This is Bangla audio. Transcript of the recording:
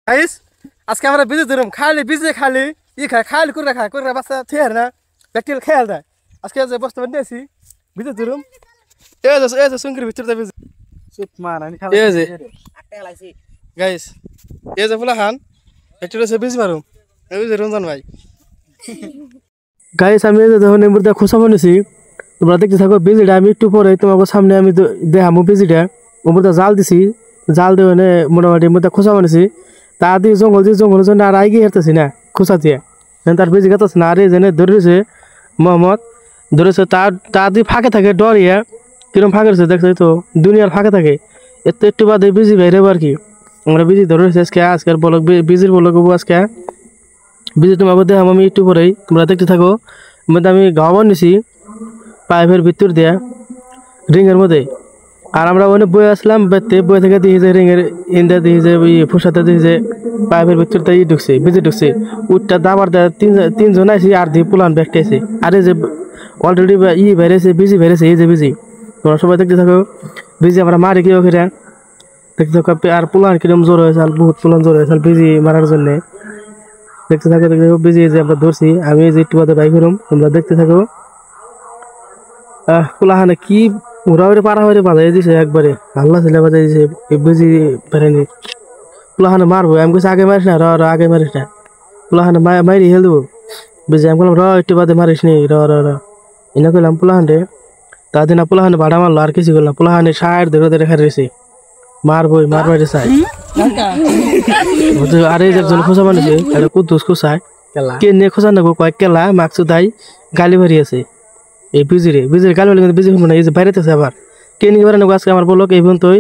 গাইস আজকে আমরা বিজি ধরুম খালি বিজি খালি খালি করে বাচ্চা থিয়ার না প্র্যাকটিক্যাল খেয়াল দেয় আজকে যে বস্তু নিয়েছি বিজি ধরুম এই যে সুঙ্গির ভিতরে যাবে চুপ মার আমি খালা এই যে আটটা লাইছি গাইস এই যে ফুলা খান প্র্যাকটিক্যাল সে বিজি মারুম এই যে রঞ্জন ভাই গাইস আমি যে যখন এমবুরদা খোসা বানিয়েছি তোমরা দেখতে থাকো বিজিটা আমি একটু পরে তোমাদের সামনে আমি দেখাবো বিজিটা এমবুরদা জাল দিছি জাল দিয়ে মোটামুটি এমবুরদা খোসা বানিয়েছি তা দিয়ে জঙ্গল জন্য আর আগে হেরতেছি না খোসা দিয়ে তার বেশি গাতাছে না আর এই জন্য ধরেছে মোহাম্মদ ধরেছে তার দিয়ে ফাঁকে থাকে ডরিয়া কিরম ফাঁকে রয়েছে দেখছো তো দুনিয়ার ফাঁকে থাকে একটু বাদে বিজি বাইরে আর কি আমরা বিজি ধরেছি আজকের বলক বিজির বলক আজকে বিজি তোমাকে দেখাবো আমি একটু পরেই তোমরা দেখতে থাকো মধ্যে আমি গাওয়া নিছি পাইপের ভিতর দিয়া রিংয়ের মধ্যে আর আমরা ওখানে বয়ে আসলাম বয়ে থেকে দিয়ে যে রিংয়ের ইন্দা দিয়ে যে ফুসাতে দিয়ে যে পাইপের ভিতরতে ঢুকছে বিজি ঢুকছে উঠটা দাবার দেয় তিনজন আইসি আর দিয়ে পুলান ব্যাগটা আছে আর এই যে অলরেডি বেড়েছে বিজি বেড়েছে এই যে বিজি তোমরা সবাই দেখতে থাকো বিজি আমরা মারি কি ওখানে দেখতে থাকো আর পুলান কিরম জোর হয়েছে বহুত পুলান জোর হয়েছে বিজি মারার জন্য দেখতে থাকো বিজি যে আমরা ধরছি আমি যে একটু বাদে বাইক করুম তোমরা দেখতে থাকো পুলাহানে কি ওরা পাড়া হয়ে বাজাই দিছে একবারে আল্লাহ ছেলে বাজাই দিছে বুঝি পারেনি পুলাহানে মারবো আমি কিছু আগে মারিস না আগে মারিস না পুলাহানে মারি হেল দেবো বুঝি আমি বললাম একটু বাদে মারিস নি এনে করলাম পুলাহানে তার দিন পুলাহানে ভাড়া মারলো আর কিছু করলাম পুলাহানে সাইড ধরে রেখা রয়েছে মারবাই চাই আর এই একজন খোঁজা মানুষ কুদ্দুস খোঁচায় কে নিয়ে খোঁজা নেবো কয়েক কেলা মাকসু দাই গালি ভারি আছে এই বিজির গালি ভারি বিজি না এই যে বাইরেতেছে আবার কে নিয়ে আজকে আমার বললো এই পর্যন্তই।